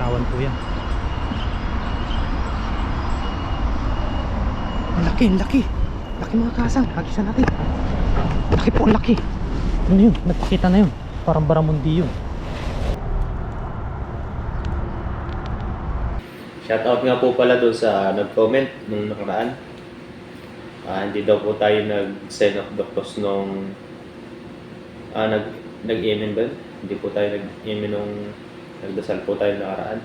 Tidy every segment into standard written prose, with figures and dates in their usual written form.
Nakawan po yan. Ang laki, ang laki. Laki mga kasang. Hagisan natin. Laki po, ang laki. Ano yun? Nagpakita na yun. Parang baramundi yun. Shoutout nga po pala doon sa nag-comment nung nakaraan. Hindi daw po tayo nag-sign of the cross nung nag-amen ba? Hindi po tayo nag-amen nung nagdasal po tayo nakaraan.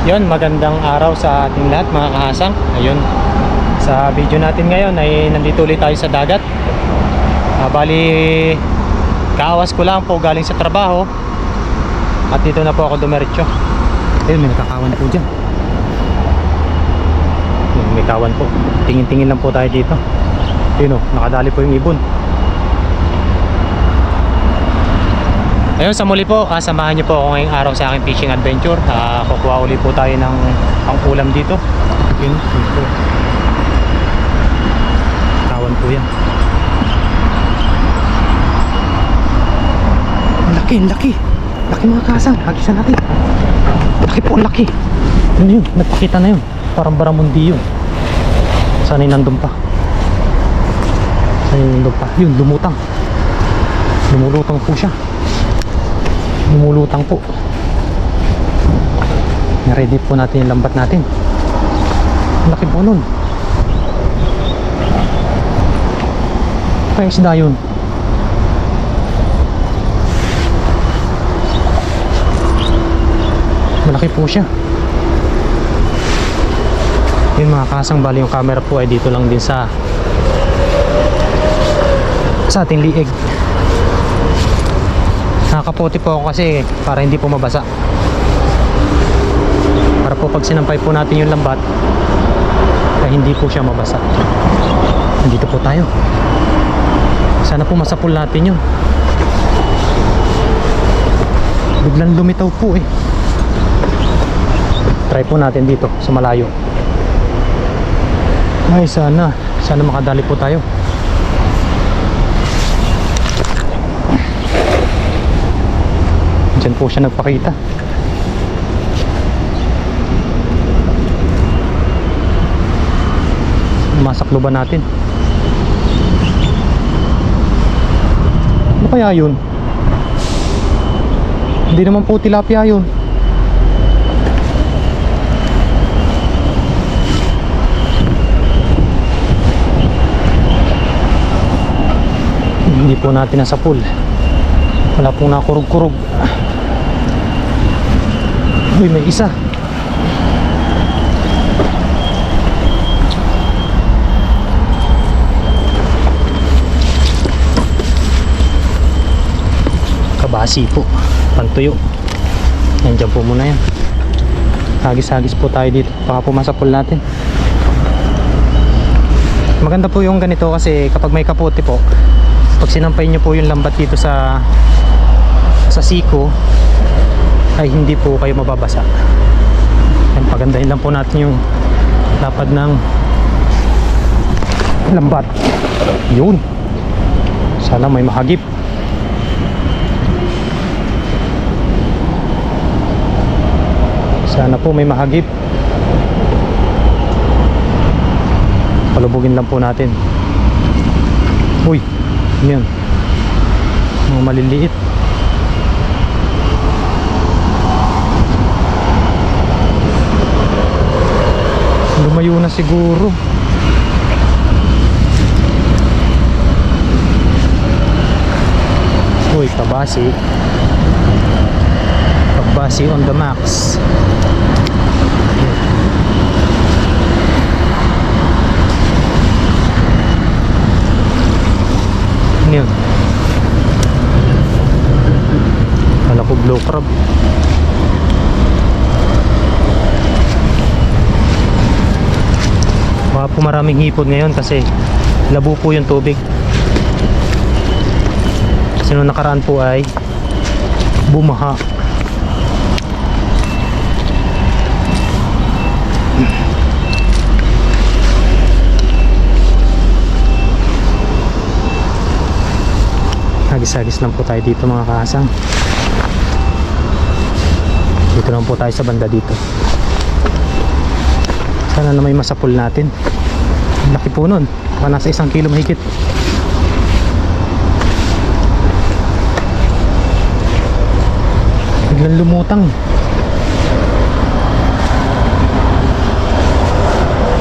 Yun, magandang araw sa ating lahat mga kahasang. Ayun, sa video natin ngayon ay nandito ulit tayo sa dagat. Bali, kaawas ko lang po galing sa trabaho at dito na po ako dumiretso. Ayun, may nakakawan po dyan. Yun, may kawan po. Tingin-tingin lang po tayo dito. Yun o, nakadali po yung ibon. Ayun, sa muli po, samahan niyo po ako ngayong araw sa aking fishing adventure. Kukuha uli po tayo ng pang-ulam dito. Yun po. Kawan po yan. Ang laki, ang laki. Laki mga kasang. Hagisan natin. Laki po, ang laki. Ano yun? Nagpakita na yun. Parang baramundi yun. Sana'y nandun pa. Sana'y nandun pa. Yun, lumutang. Lumulutang po siya. Lumulutang po. Ready po natin yung lambat natin. Laki po nun. Kaya isda yun. Malaki po siya. Yun mga kasang, bali yung camera po ay dito lang din sa ating liig. Nakaputi po ako kasi para hindi po mabasa, para po pag sinampay po natin yung lambat ay hindi po siya mabasa. Nandito po tayo. Sana po masapul natin yun. Biglang lumitaw po eh. Try po natin dito sa malayo. Ay sana makadali po tayo. Diyan po siya nagpakita. Masakluban natin. Ano kaya yun? Hindi naman po tilapia yun. Hindi po natin nasa pool. Wala pong nakurug-kurug. Uy, may isa. Kabasi po. Pantuyo. Nandiyan po muna yan. Hagis-hagis po tayo dito. Baka po masapul natin. Maganda po yung ganito kasi kapag may kaputi po, pag sinampay nyo po yung lambat dito sa siko, ay hindi po kayo mababasa. Yan, pagandahin lang po natin yung lapad ng lambat. Yun, sana may mahagip. Sana po may mahagip. Palubugin lang po natin. Uy, yan, mga maliliit. Lumayo na siguro. Uy, kabasi. Kabasi on the max. Ano yun? Kala ko blue crab. Baka po maraming hipon ngayon kasi labo po yung tubig. Kasi nung nakaraan po ay bumaha. Hagis-hagis lang po tayo dito mga kasang. Dito lang po tayo sa banda dito. Sana na may masapul natin. Laki po nun. Baka nasa 1 kilo mahigit. Biglang lumutang.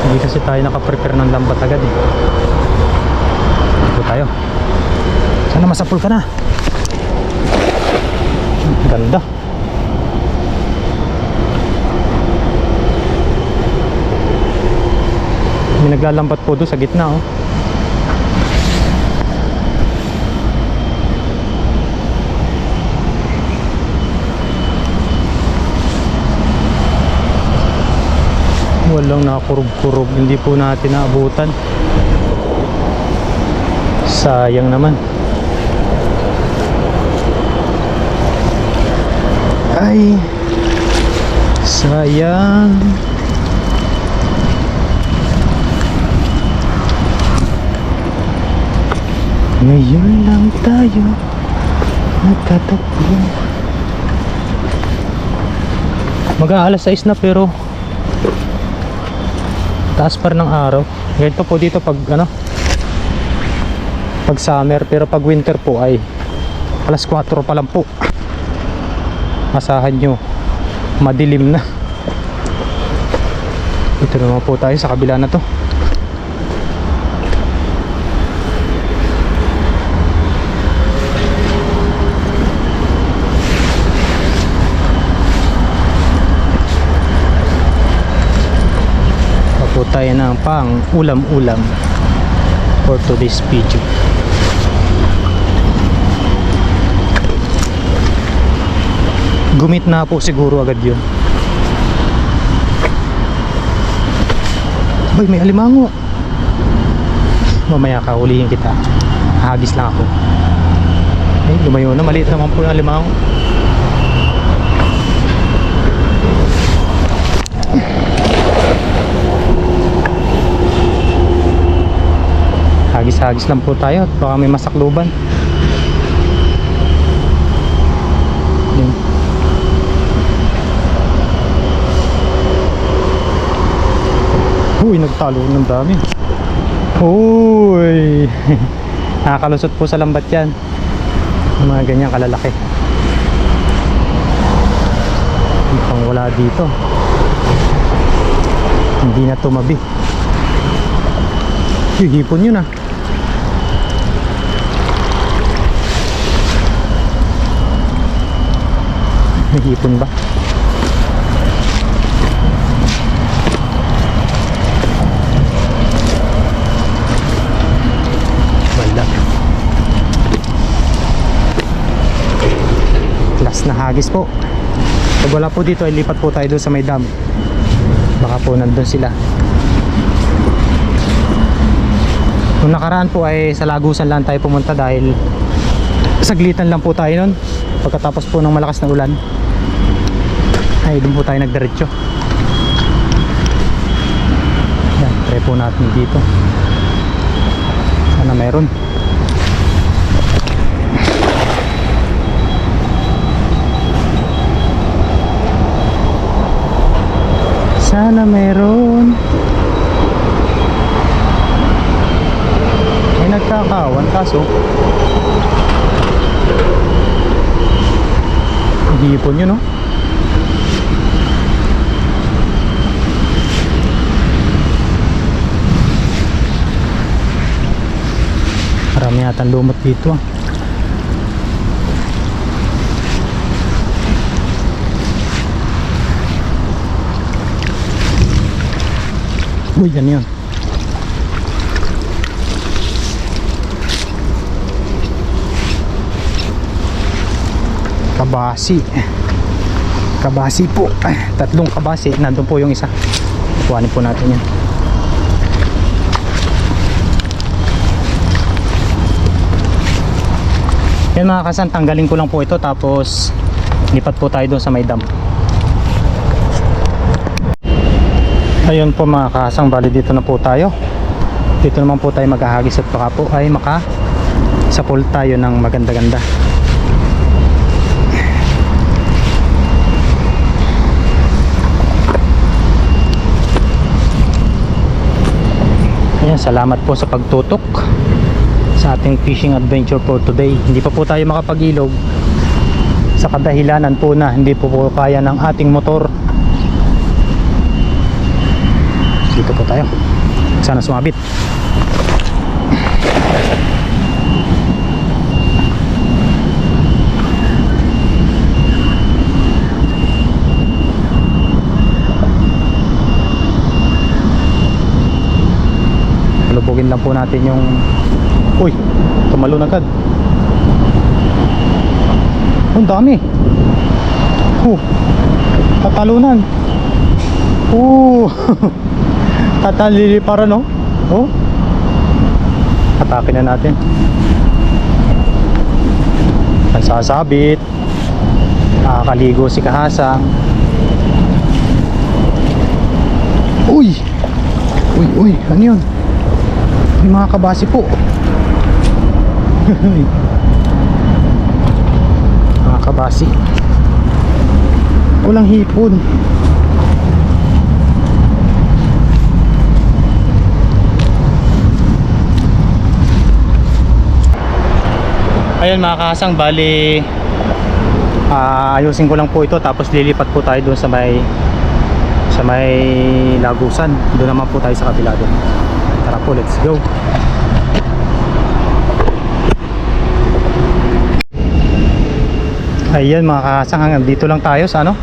Hindi kasi tayo nakaprepare ng lambat agad eh. Dito tayo. Sana masapul ka na. Ganda. May naglalambat po doon sa gitna oh. Walang nakakurub-kurub. Hindi po natin naabutan. Sayang naman. Ay, sayang. Ngayon lang tayo nagtatagpo. Mag-aalas 6 na pero taas pa rin ng araw. Ganito po dito pag pag summer, pero pag winter po ay alas 4 pa lang po. Asahan nyo madilim na. Ito naman po tayo sa kabila na to. Po tayo ng pang ulam-ulam for today's video. Gumit na po siguro agad yun. Bay, may alimango. Mamaya kahulihin kita. Hagis lang ako. Ay, lumayo na. Maliit naman po yung alimango. Hagis-hagis lang po tayo at baka may masakluban. Yun. Uy, nagtalo ng dami. Uy. Nakakalusot po sa lambat yan. Yung mga ganyan kalalaki. Mukhang wala dito. Hindi na tumabi. Hipon yun ah. May hipon ba? Wala. Last na hagis po. Pag wala po dito ay lipat po tayo doon sa may dam. Baka po nandun sila. Nung nakaraan po ay sa Lagusan lang tayo pumunta dahil saglitan lang po tayo nun. Pagkatapos po ng malakas na ulan ay doon po tayo nagdiretso. Yan, try po natin dito. Sana meron. Sana meron. May nagkakawan kaso hipon yun, no? Marami yatang lumot dito ah. Uy, yan yun. Kabasi. Kabasi po. Tatlong kabasi. Nandun po yung isa. Kuhanin po natin yan. Yan mga kasan, tanggalin ko lang po ito tapos lipat po tayo doon sa may dam. Ayun po mga kasang, bali dito na po tayo. Dito naman po tayo maghahagis at baka po ay sapul tayo ng maganda-ganda. Ayan, salamat po sa pagtutok sa ating fishing adventure for today. Hindi pa po tayo makapag-ilog sa kadahilanan po na hindi po kaya ng ating motor. Dito po tayo, sana sumabit. Lubugin lang po natin yung uy, tumalon agad. Ang dami. Tatalunan. Tataliliparan, no? Atake na natin. Nagsasabit. Nakakaligo si Kahasang. Uy, ano yun? May mga kabasi po. Mga kabasi. Walang hipon. Ayun mga kasang, bali ayusin ko lang po ito tapos lilipat po tayo doon sa may lagusan. Doon naman po tayo sa kabila doon. Tara po, let's go. Ayan mga kasang, hanggang dito lang tayo sa ano.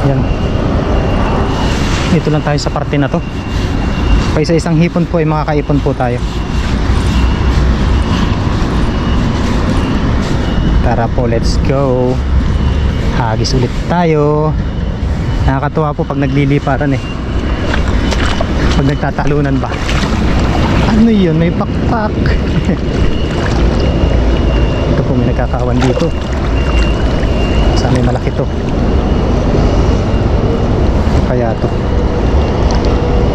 Ayan. Dito lang tayo sa parte na to. Pa isa-isang hipon po ay makakaipon po tayo. Tara po, let's go. Hagis ulit tayo. Nakakatuwa po pag nagliliparan eh. Pag nagtatalunan ba. Ano yun? May pakpak. Ito po, may nagkakawan dito. Sana may malaki to. Ano kaya to?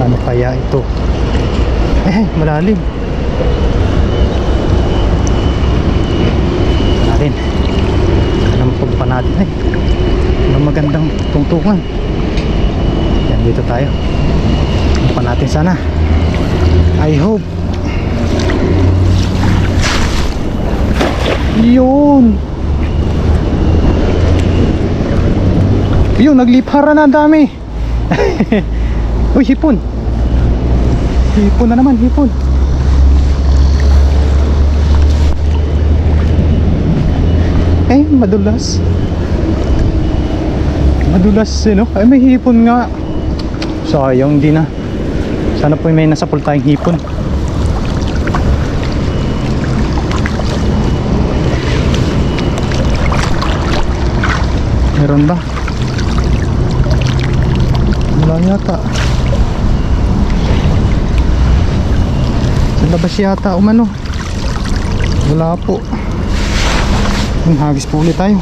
Ano kaya ito? Malalim. Natin. Nampag pa natin Anong magandang tungtungan. Yan, dito tayo. Pa natin sana. I hope. Yun. Yun, nagliparan na, ang dami. Uy, hipon. Hipon na naman, hipon. Madulas. Madulas no? Ay, may hipon nga. Sayang din na. Sana po may nasapul tayong hipon. Meron ba? Wala yata. Sa labas yata umano. Wala po. Hagis po ulit tayo.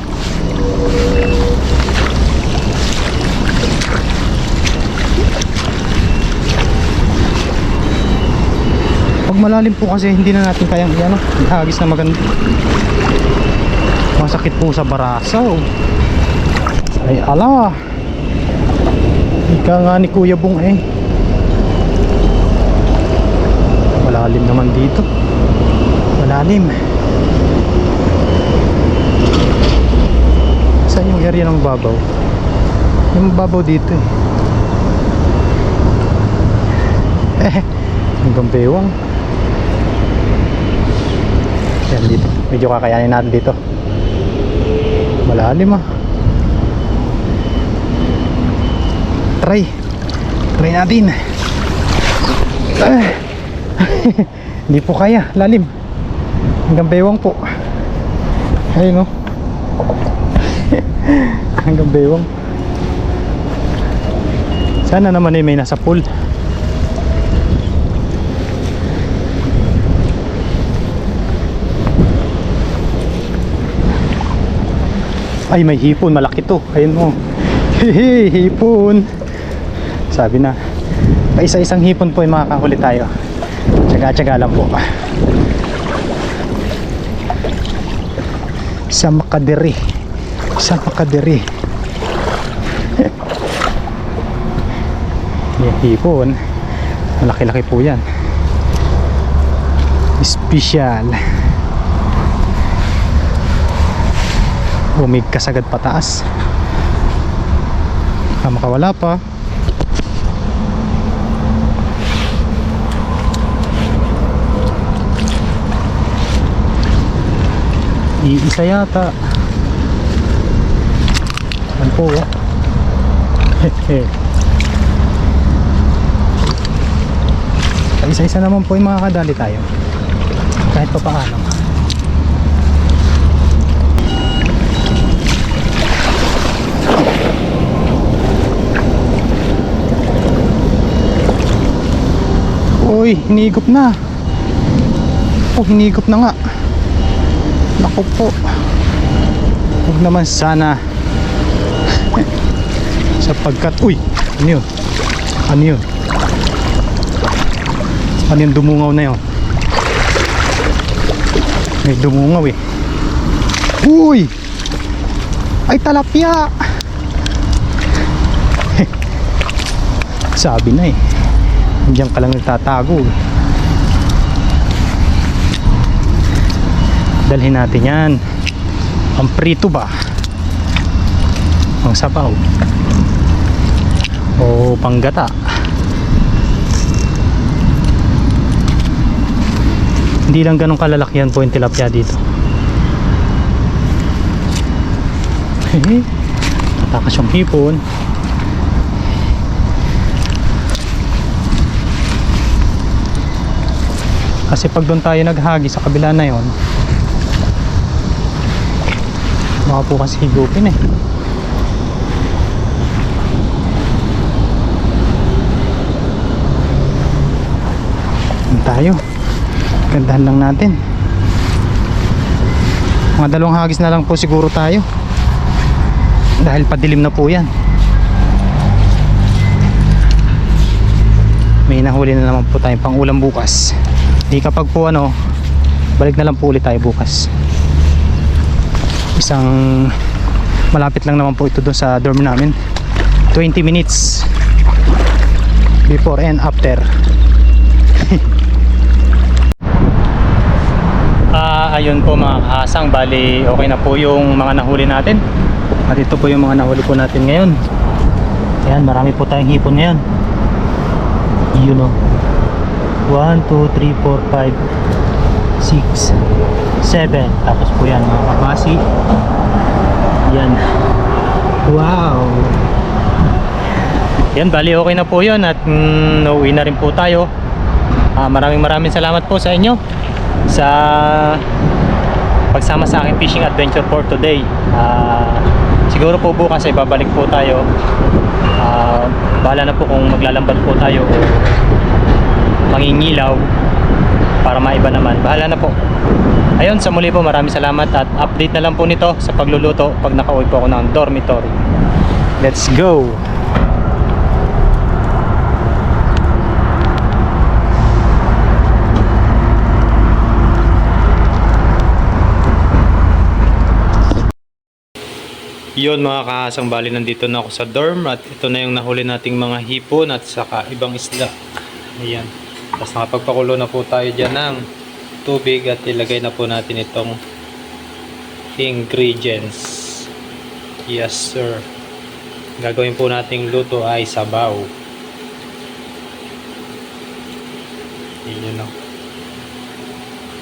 Pag malalim po kasi hindi na natin kayang hagis na maganda. Masakit po sa barasaw. Ay ala. Ika nga ni Kuya Bong malalim naman dito. Malalim. Saan yung area ng babaw? Yung babaw dito hanggang bewang. Yan dito. Medyo kakayanin natin dito. Malalim Try natin. Hindi po kaya, lalim. Hanggang bewang po. Ayun hanggang bewang. Sana naman may nasa pool. Ay, may hipon, malaki to. Ayun mo. Hehe, hipon. Sabi na, pa isa-isang hipon po yung makakahuli tayo. Tsaga-tsaga lang po. Sa makadiri. Sa makadiri. Yung hipon, malaki-laki po yan. Special. Umig kasagad pataas. Makawala pa. Iisa yata. Ano po? Isa-isa naman po yung makakadali tayo. Kahit pa paano. Uy, hinigop na. Oh, hinigop na nga. Naku po. Huwag naman sana. Sapagkat, uy, ano yun? Ano yun? Ano yung dumungaw na yun? May dumungaw eh. Uy! Ay, talapya! Sabi na eh. Diyan ka lang nagtatago. Dalhin natin yan. Ang prito ba? Ang sabaw. O panggata. Hindi lang ganun kalalakyan po yung tilapia dito. Hehe. Tatakas yung hipon. Kasi pag doon tayo naghagi sa kabila na yon, baka po kasi higupin eh. Doon tayo. Gandahan lang natin. Mga 2 hagis na lang po siguro tayo. Dahil padilim na po yan. May nahuli na naman po tayong pang ulam bukas. Di kapag po ano, balik na lang po ulit tayo bukas. Isang malapit lang naman po ito doon sa dorm namin. 20 minutes before and after. Ayun po mga kahasang, bali okay na po yung mga nahuli natin. At ito po yung mga nahuli po natin ngayon. Ayan, marami po tayong hipon ngayon. Yun o. 1, 2, 3, 4, 5, 6, 7. Tapos po yan mga kabasi. Yan. Wow. Yan, bali okay na po yun. At nauwi na rin po tayo. Maraming salamat po sa inyo sa pagsama sa aking fishing adventure for today. Siguro po bukas ay babalik po tayo. Bahala na po kung maglalambat po tayo o mangingilaw para maiba naman. Bahala na po. Ayun, sa muli po maraming salamat at update na lang po nito sa pagluluto pag nakauwi po ako ng dormitory. Let's go! Yun mga kahasang, bali nandito na ako sa dorm at ito na yung nahuli nating mga hipon at saka ibang isda. Ayan. Tapos nakapagpakulo na po tayo dyan ng tubig at ilagay na po natin itong ingredients. Yes sir. Gagawin po nating luto ay sabaw. Yun o.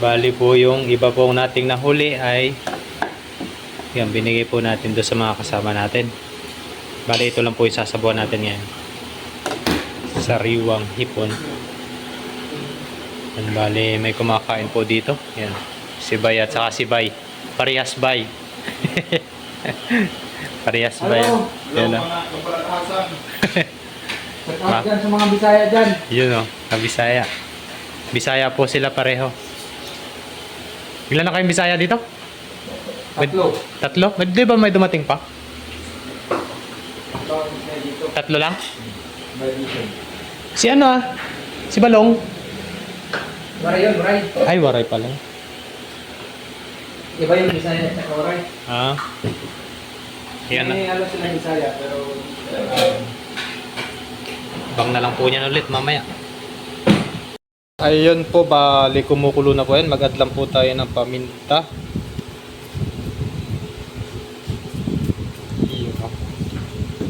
Bali po yung iba po nating nahuli ay yan, binigay po natin doon sa mga kasama natin. Bali ito lang po yung sasabuhan natin ngayon. Sariwang hipon. Yan, bali may kumakain po dito. Yan, si Bay at saka si Bay. Parehas Bay. Parehas Bay. Yan o. Sa mga Bisaya dyan. Yun o, Bisaya. Bisaya po sila pareho. Ilan na kayong Bisaya dito? Tatlo. Tatlo? Di ba may dumating pa? May dito. Tatlo lang? May dito. Si ano ah? Si Balong? Waray yun, waray. Ay, waray pa lang. Iba yung Bisaya at saka waray. Ah. Yan na. May alam sila Bisaya, pero... Bang na lang po niyan ulit mamaya. Ayun po, bali kumukulo na po yan. Mag-add lang po tayo ng paminta. Yun, oh.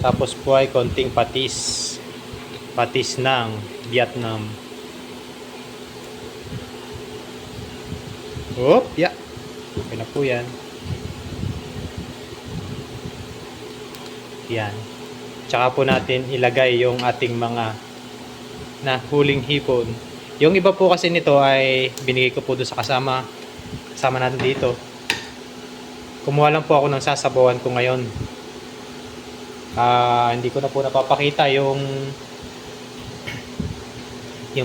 Tapos po ay konting patis. Patis ng Vietnam. Oop, yeah. Okay na po yan. Yan. Tsaka po natin ilagay yung ating mga nahuling hipon. Yung iba po kasi nito ay binigay ko po doon sa kasama natin dito. Kumuha lang po ako ng sasabawan ko ngayon. Hindi ko na po napapakita yung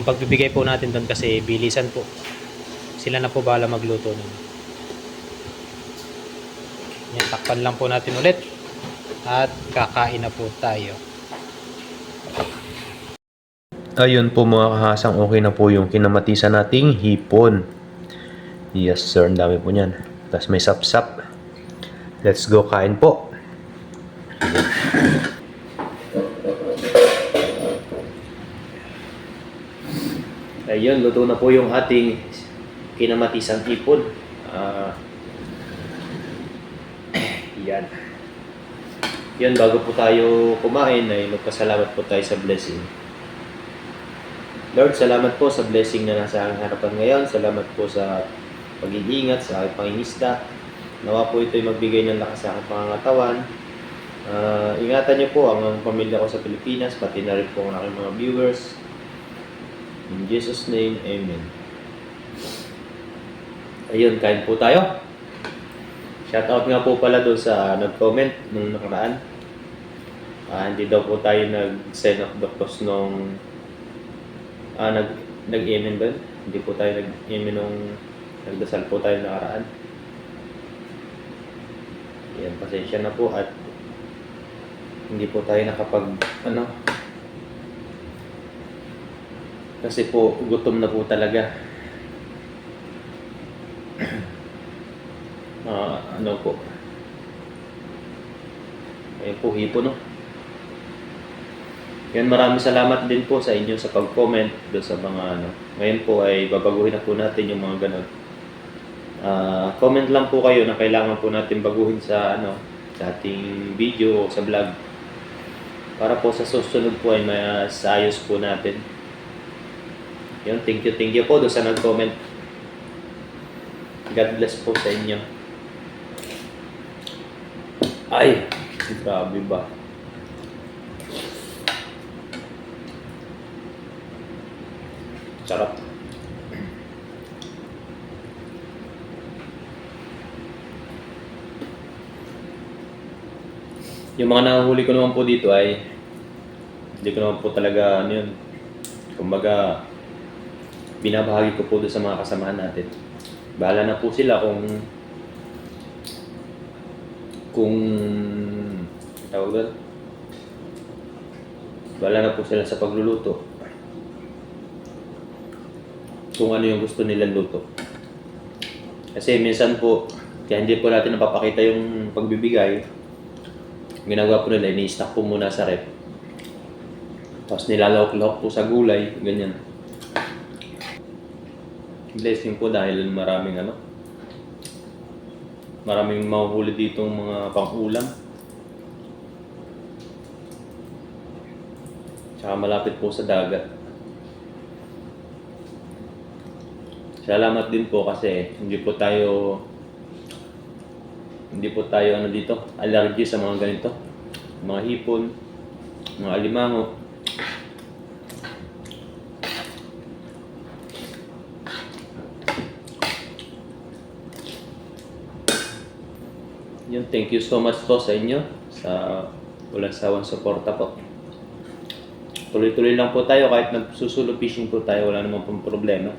pagbibigay po natin doon kasi bilisan po. Sila na po bahala magluto nun. Yan, takpan lang po natin ulit. At kakain na po tayo. Ayun po mga kahasang, okay na po yung kinamatisan nating hipon. Yes sir, ang dami po niyan. Tapos may sapsap. Let's go kain po. Ayun, luto na po yung ating kinamatisang hipon. Yan. Yan, bago po tayo kumain ay magpasalamat po tayo sa blessing. Lord, salamat po sa blessing na nasa aking harapan ngayon. Salamat po sa pag-iingat sa aking pangingisda. Nawa po ito'y magbigay ng lakas sa aking pangangatawan. Ingatan niyo po ang pamilya ko sa Pilipinas, pati na rin po ang aking mga viewers. In Jesus' name, Amen. Ayun, kain po tayo. Shoutout nga po pala doon sa nag-comment nung nakaraan. Hindi daw po tayo nag-sign of the cross nung nag-amen ba? Hindi po tayo nag-amen nung nagdasal po tayo nakaraan. Yan, pasensya na po at hindi po tayo nakapag kasi po gutom na po talaga. Po. Ayun po, hipon, no? Yan, maraming salamat din po sa inyo sa pag-comment doon sa mga Ngayon po ay babaguhin na po natin yung mga ganun. Comment lang po kayo na kailangan po natin baguhin sa sa ating video o sa vlog. Para po sa susunod po ay maayos po natin. Yun, thank you po doon sa nag-comment. God bless po sa inyo. Ay, grabe ba? Sarap. Yung mga nahuli ko naman po dito ay hindi ko naman po talaga yun. Kumbaga, binabahagi ko po doon sa mga kasamahan natin. Bahala na po sila kung tawag doon. Bahala na po sila sa pagluluto. Kung ano yung gusto nilang luto. Kasi minsan po, kaya hindi po natin napapakita yung pagbibigay. Ginagawa po nila, ini-stack po muna sa rep. Tapos nilalawak-lawak po sa gulay, ganyan. Blessing po dahil maraming mahuhuli ditong mga pang-ulam. Tsaka malapit po sa dagat. Salamat din po kasi hindi po tayo dito, allergy sa mga ganito. Mga hipon, mga alimango. Yun, thank you so much po sa inyo sa walang sawang suporta po. Tuloy-tuloy lang po tayo kahit nagsusulo fishing po tayo, wala naman pong problema.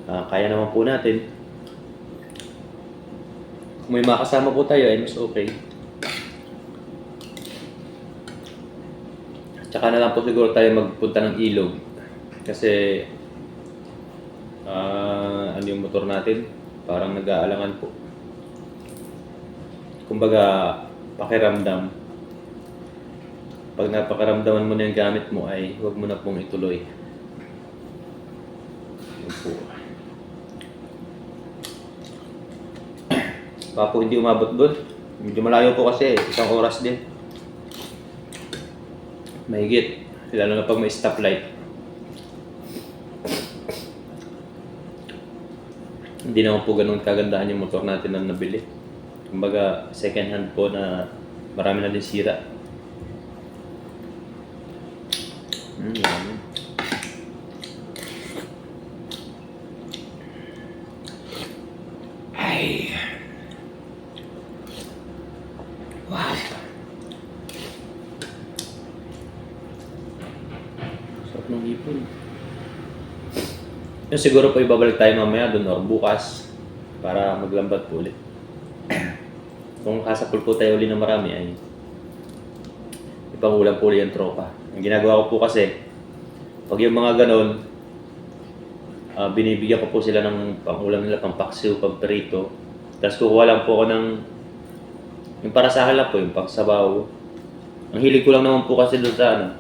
Kaya naman po natin. Kung may makasama po tayo ay mas okay. Tsaka na lang po siguro tayo magpunta ng ilog. Kasi ano yung motor natin? Parang nag-aalangan po. Kumbaga, pakiramdam. Pag napakaramdaman mo na yung gamit mo ay huwag mo na pong ituloy. Yun po. Baka po hindi umabot doon. Medyo malayo po kasi, 1 oras din. Mahigit. Lalo na pag may stoplight. Hindi naman po ganun kagandahan yung motor natin na nabili. Kumbaga, second hand po na marami na din sira. Yummy. Ay. Wow. Sarap ng hipon. Yung siguro po ibabalik tayo mamaya doon or bukas para maglambat po ulit. Kung kasapul po tayo ulit na marami ay ipangulam po ulit yung tropa. Ang ginagawa ko po kasi pag yung mga ganon binibigyan ko po sila ng pangulam nila, pampaksiw, pamperito. Tapos kukuha lang po ako ng yung para sa halap po, yung pagsabaw. Ang hilig ko lang naman po kasi doon sa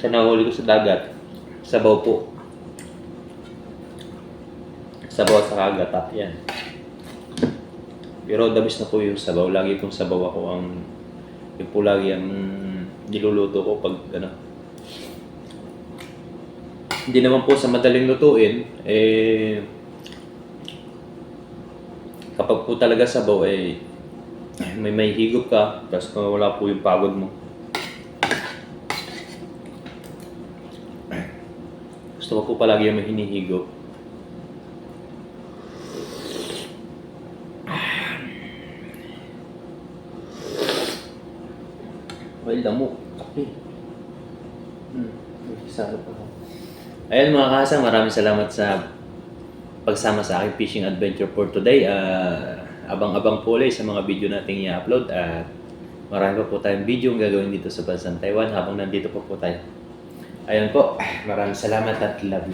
sa nahuli ko sa dagat, sabaw po. Sabaw sa kagat, yan. Pero dabis na po yung sabaw. Lagi kong sabaw ako yung po lagi ang niluluto ko pag hindi naman po sa madaling lutuin, kapag po talaga sabaw, may higop ka, tapos wala po yung pagod mo. Gusto ko po palagi yung may hinihigop. Well, damo. Kape. Salo pa ako. Ayan mga kasang, maraming salamat sa pagsama sa aking fishing adventure for today. Abang-abang po ulit sa mga video nating i-upload at marami pa po tayong video ang gagawin dito sa bansang Taiwan habang nandito po tayo. Ayan po, maraming salamat at love.